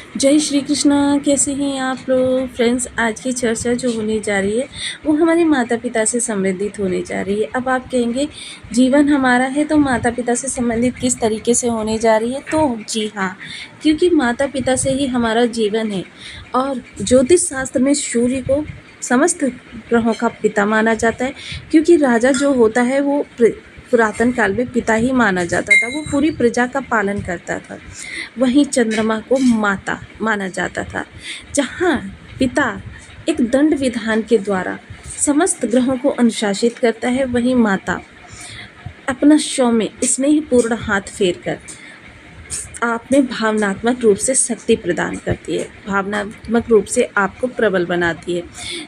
जय श्री कृष्णा। कैसे हैं आप लोग फ्रेंड्स। आज की चर्चा जो होने जा रही है वो हमारे माता पिता से संबंधित होने जा रही है। अब आप कहेंगे जीवन हमारा है तो माता पिता से संबंधित किस तरीके से होने जा रही है, तो जी हाँ, क्योंकि माता पिता से ही हमारा जीवन है। और ज्योतिष शास्त्र में सूर्य को समस्त ग्रहों का पिता माना जाता है, क्योंकि राजा जो होता है वो पुरातन काल में पिता ही माना जाता था। वो पूरी प्रजा का पालन करता था। वहीं चंद्रमा को माता माना जाता था। जहाँ पिता एक दंड विधान के द्वारा समस्त ग्रहों को अनुशासित करता है, वहीं माता अपना सौम्य स्नेहपूर्ण हाथ फेर कर आप में भावनात्मक रूप से शक्ति प्रदान करती है, भावनात्मक रूप से आपको प्रबल बनाती है।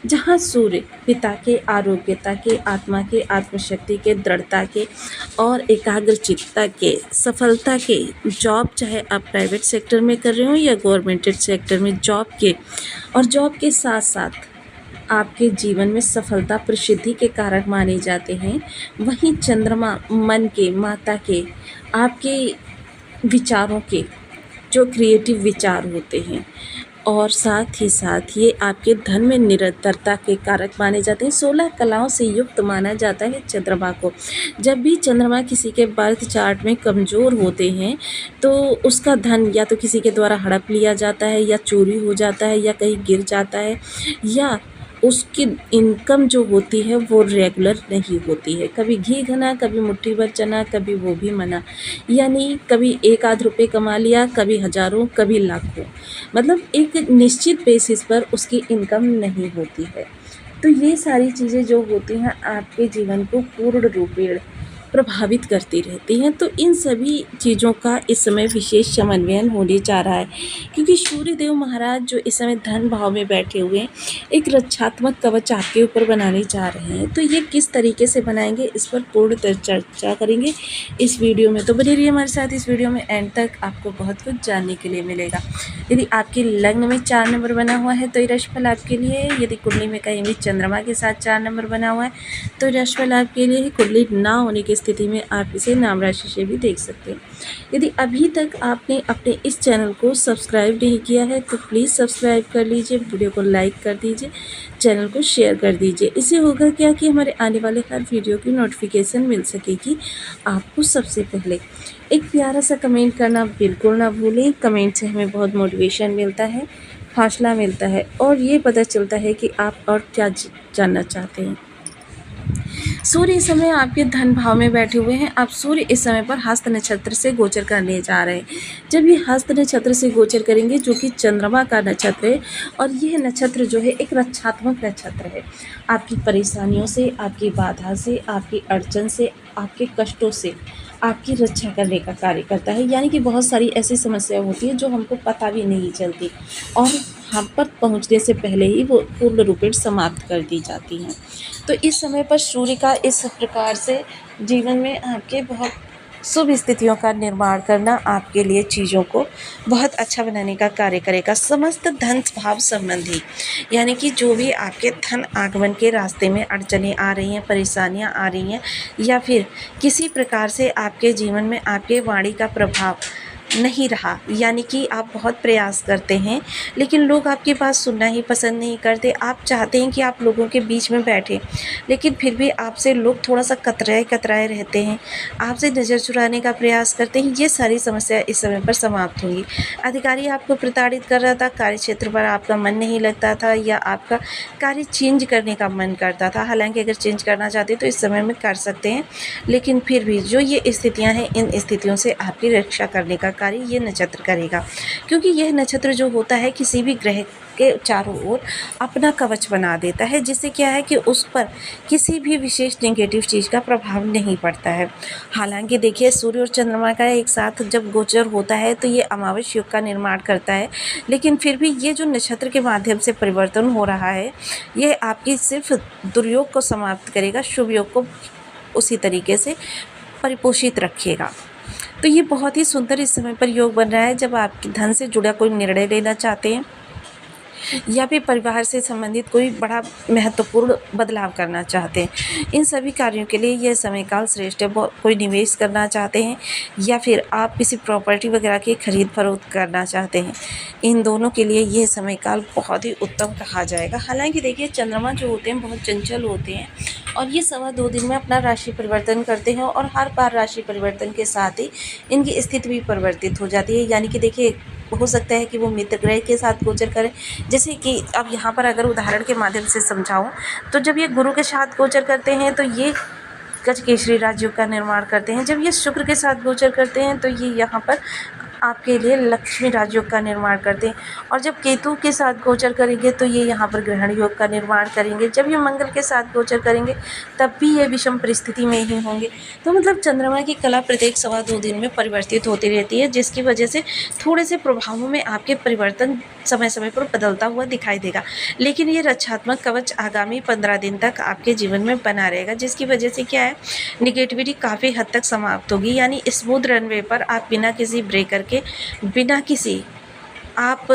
जहाँ सूर्य पिता के आरोग्यता के, आत्मा के, आत्मशक्ति के, दृढ़ता के और एकाग्रचित्तता के, सफलता के, जॉब चाहे आप प्राइवेट सेक्टर में कर रहे हो या गवर्नमेंटेड सेक्टर में जॉब के, और जॉब के साथ साथ आपके जीवन में सफलता प्रसिद्धि के कारक माने जाते हैं। वहीं चंद्रमा मन के, माता के, आपके विचारों के, जो क्रिएटिव विचार होते हैं, और साथ ही साथ ये आपके धन में निरंतरता के कारक माने जाते हैं। 16 कलाओं से युक्त माना जाता है चंद्रमा को। जब भी चंद्रमा किसी के बर्थ चार्ट में कमज़ोर होते हैं तो उसका धन या तो किसी के द्वारा हड़प लिया जाता है, या चोरी हो जाता है, या कहीं गिर जाता है, या उसकी इनकम जो होती है वो रेगुलर नहीं होती है। कभी घी घना, कभी मुट्ठी भर चना, कभी वो भी मना। यानी कभी एक आध रुपये कमा लिया, कभी हज़ारों, कभी लाखों, मतलब एक निश्चित बेसिस पर उसकी इनकम नहीं होती है। तो ये सारी चीज़ें जो होती हैं आपके जीवन को पूर्ण रूपेण प्रभावित करती रहती हैं। तो इन सभी चीज़ों का इस समय विशेष समन्वयन होने जा रहा है, क्योंकि सूर्यदेव महाराज जो इस समय धन भाव में बैठे हुए हैं, एक रक्षात्मक कवच आपके ऊपर बनाने जा रहे हैं। तो ये किस तरीके से बनाएंगे, इस पर पूर्ण चर्चा करेंगे इस वीडियो में। तो बने रहिए हमारे साथ इस वीडियो में, एंड तक आपको बहुत कुछ जानने के लिए मिलेगा। यदि आपके लग्न में 4 नंबर बना हुआ है तो ये राशिफल आपके लिए। यदि कुंडली में कहीं भी चंद्रमा के साथ 4 नंबर बना हुआ है तो राशिफल आपके लिए है। कुंडली ना होने की स्थिति में आप इसे नाम राशि से भी देख सकते हैं। यदि अभी तक आपने अपने इस चैनल को सब्सक्राइब नहीं किया है तो प्लीज़ सब्सक्राइब कर लीजिए, वीडियो को लाइक कर दीजिए, चैनल को शेयर कर दीजिए। इससे होगा क्या कि हमारे आने वाले हर वीडियो की नोटिफिकेशन मिल सकेगी आपको सबसे पहले। एक प्यारा सा कमेंट करना बिल्कुल ना भूलें। कमेंट से हमें बहुत मोटिवेशन मिलता है, हौसला मिलता है, और ये पता चलता है कि आप और क्या जानना चाहते हैं। सूर्य इस समय आपके धन भाव में बैठे हुए हैं। अब सूर्य इस समय पर हस्त नक्षत्र से गोचर करने जा रहे हैं। जब ये हस्त नक्षत्र से गोचर करेंगे, जो कि चंद्रमा का नक्षत्र है, और यह नक्षत्र जो है एक रक्षात्मक नक्षत्र है। आपकी परेशानियों से, आपकी बाधा से, आपकी अड़चन से, आपके कष्टों से आपकी रक्षा करने का कार्य करता है। यानी कि बहुत सारी ऐसी समस्या होती है जो हमको पता भी नहीं चलती, और हम पर पहुंचने से पहले ही वो पूर्ण रूपेण समाप्त कर दी जाती हैं। तो इस समय पर सूर्य का इस प्रकार से जीवन में आपके बहुत शुभ स्थितियों का निर्माण करना आपके लिए चीज़ों को बहुत अच्छा बनाने का कार्य करेगा। समस्त धन भाव संबंधी, यानी कि जो भी आपके धन आगमन के रास्ते में अड़चनें आ रही हैं, परेशानियां आ रही हैं, या फिर किसी प्रकार से आपके जीवन में आपके वाणी का प्रभाव नहीं रहा, यानी कि आप बहुत प्रयास करते हैं लेकिन लोग आपकी बात सुनना ही पसंद नहीं करते। आप चाहते हैं कि आप लोगों के बीच में बैठें, लेकिन फिर भी आपसे लोग थोड़ा सा कतराए रहते हैं, आपसे नज़र चुराने का प्रयास करते हैं। ये सारी समस्या इस समय पर समाप्त होंगी। अधिकारी आपको प्रताड़ित कर रहा था, कार्यक्षेत्र पर आपका मन नहीं लगता था, या आपका कार्य चेंज करने का मन करता था। हालांकि अगर चेंज करना चाहते तो इस समय में कर सकते हैं, लेकिन फिर भी जो ये स्थितियाँ हैं, इन स्थितियों से आपकी रक्षा करने का कार्य ये नक्षत्र करेगा। क्योंकि यह नक्षत्र जो होता है किसी भी ग्रह के चारों ओर अपना कवच बना देता है, जिससे क्या है कि उस पर किसी भी विशेष नेगेटिव चीज़ का प्रभाव नहीं पड़ता है। हालांकि देखिए, सूर्य और चंद्रमा का एक साथ जब गोचर होता है तो ये अमावस योग का निर्माण करता है, लेकिन फिर भी ये जो नक्षत्र के माध्यम से परिवर्तन हो रहा है, ये आपकी सिर्फ दुर्योग को समाप्त करेगा, शुभ योग को उसी तरीके से परिपोषित रखेगा। तो ये बहुत ही सुंदर इस समय पर योग बन रहा है। जब आप धन से जुड़ा कोई निर्णय लेना चाहते हैं, या फिर परिवार से संबंधित कोई बड़ा महत्वपूर्ण बदलाव करना चाहते हैं, इन सभी कार्यों के लिए यह समय काल श्रेष्ठ है। कोई निवेश करना चाहते हैं, या फिर आप किसी प्रॉपर्टी वगैरह की खरीद फरोख्त करना चाहते हैं, इन दोनों के लिए ये समय काल बहुत ही उत्तम कहा जाएगा। हालांकि देखिए चंद्रमा जो होते हैं बहुत चंचल होते हैं और ये 2.25 दिन में अपना राशि परिवर्तन करते हैं और हर बार राशि परिवर्तन के साथ ही इनकी स्थिति भी परिवर्तित हो जाती है। यानी कि देखिए हो सकता है कि वो मित्र ग्रह के साथ गोचर करें। जैसे कि अब यहाँ पर अगर उदाहरण के माध्यम से समझाऊँ तो जब ये गुरु के साथ गोचर करते हैं तो ये गजकेसरी राजयोग का निर्माण करते हैं। जब ये शुक्र के साथ गोचर करते हैं तो ये यहाँ पर आपके लिए लक्ष्मी राजयोग का निर्माण करते हैं। और जब केतु के साथ गोचर करेंगे तो ये यहाँ पर ग्रहण योग का निर्माण करेंगे। जब ये मंगल के साथ गोचर करेंगे तब भी ये विषम परिस्थिति में ही होंगे। तो मतलब चंद्रमा की कला प्रत्येक 2.25 दिन में परिवर्तित होती रहती है, जिसकी वजह से थोड़े से प्रभावों में आपके परिवर्तन समय समय पर बदलता हुआ दिखाई देगा। लेकिन ये रक्षात्मक कवच आगामी 15 दिन तक आपके जीवन में बना रहेगा, जिसकी वजह से क्या है, निगेटिविटी काफ़ी हद तक समाप्त होगी। यानी स्मूथ रनवे पर आप बिना किसी ब्रेकर के, बिना किसी आप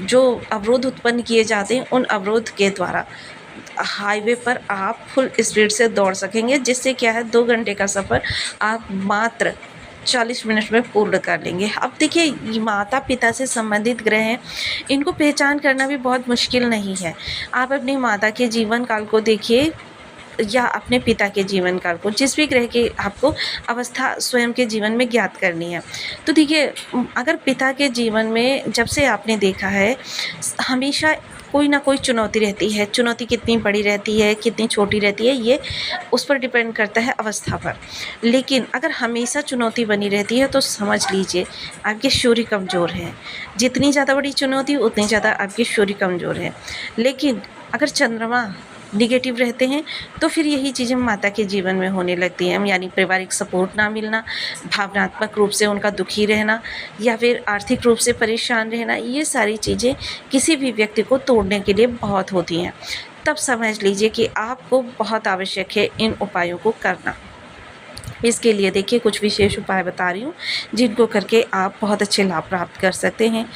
जो अवरोध उत्पन्न किए जाते हैं उन अवरोध के द्वारा हाईवे पर आप फुल स्पीड से दौड़ सकेंगे, जिससे क्या है 2 घंटे का सफ़र आप मात्र 40 मिनट में पूर्ण कर लेंगे। अब देखिए माता पिता से संबंधित ग्रह हैं, इनको पहचान करना भी बहुत मुश्किल नहीं है। आप अपनी माता के जीवन काल को देखिए या अपने पिता के जीवन काल को, जिस भी ग्रह की आपको अवस्था स्वयं के जीवन में ज्ञात करनी है। तो देखिए अगर पिता के जीवन में जब से आपने देखा है हमेशा कोई ना कोई चुनौती रहती है। चुनौती कितनी बड़ी रहती है, कितनी छोटी रहती है, ये उस पर डिपेंड करता है अवस्था पर। लेकिन अगर हमेशा चुनौती बनी रहती है तो समझ लीजिए आपके शौर्य कमज़ोर है। जितनी ज़्यादा बड़ी चुनौती उतनी ज़्यादा आपकी शौर्य कमज़ोर है। लेकिन अगर चंद्रमा निगेटिव रहते हैं तो फिर यही चीज़ें माता के जीवन में होने लगती हैं। यानी पारिवारिक सपोर्ट ना मिलना, भावनात्मक रूप से उनका दुखी रहना या फिर आर्थिक रूप से परेशान रहना, ये सारी चीज़ें किसी भी व्यक्ति को तोड़ने के लिए बहुत होती हैं। तब समझ लीजिए कि आपको बहुत आवश्यक है इन उपायों को करना। इसके लिए देखिए कुछ विशेष उपाय बता रही हूँ जिनको करके आप बहुत अच्छे लाभ प्राप्त कर सकते हैं।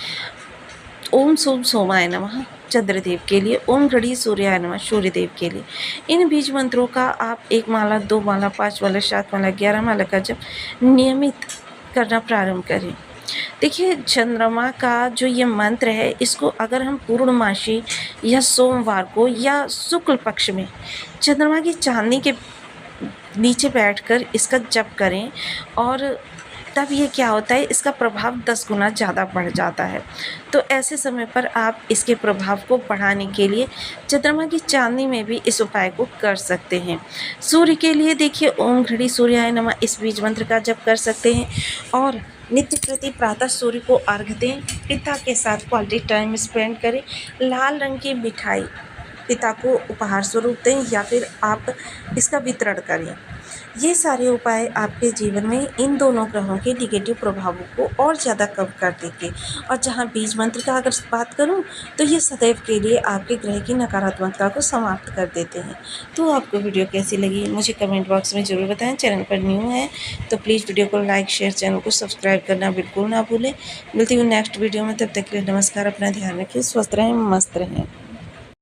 ओम सोम सोमाय नमः चंद्रदेव के लिए, ओम घड़ी सूर्याय नमः सूर्यदेव के लिए। इन बीज मंत्रों का आप 1 माला, 2 माला, 5 माला, 7 माला, 11 माला का जप नियमित करना प्रारंभ करें। देखिए चंद्रमा का जो ये मंत्र है इसको अगर हम पूर्णमासी या सोमवार को या शुक्ल पक्ष में चंद्रमा की चांदनी के नीचे बैठकर इसका जप करें और तब ये क्या होता है, इसका प्रभाव 10 गुना ज़्यादा बढ़ जाता है। तो ऐसे समय पर आप इसके प्रभाव को बढ़ाने के लिए चंद्रमा की चांदनी में भी इस उपाय को कर सकते हैं। सूर्य के लिए देखिए ओम घड़ी सूर्याय नमः इस बीज मंत्र का जप कर सकते हैं और नित्य प्रति प्रातः सूर्य को अर्घ दें। पिता के साथ क्वालिटी टाइम स्पेंड करें। लाल रंग की मिठाई पिता को उपहार स्वरूप दें या फिर आप इसका वितरण करें। ये सारे उपाय आपके जीवन में इन दोनों ग्रहों के निगेटिव प्रभावों को और ज़्यादा कम कर देंगे। और जहाँ बीज मंत्र का अगर बात करूँ तो ये सदैव के लिए आपके ग्रह की नकारात्मकता को समाप्त कर देते हैं। तो आपको वीडियो कैसी लगी मुझे कमेंट बॉक्स में ज़रूर बताएं। चैनल पर न्यू है तो प्लीज़ वीडियो को लाइक शेयर, चैनल को सब्सक्राइब करना बिल्कुल ना भूलें। मिलती हूँ नेक्स्ट वीडियो में, तब तक के लिए नमस्कार। अपना ध्यान रखें, स्वस्थ रहें, मस्त रहें।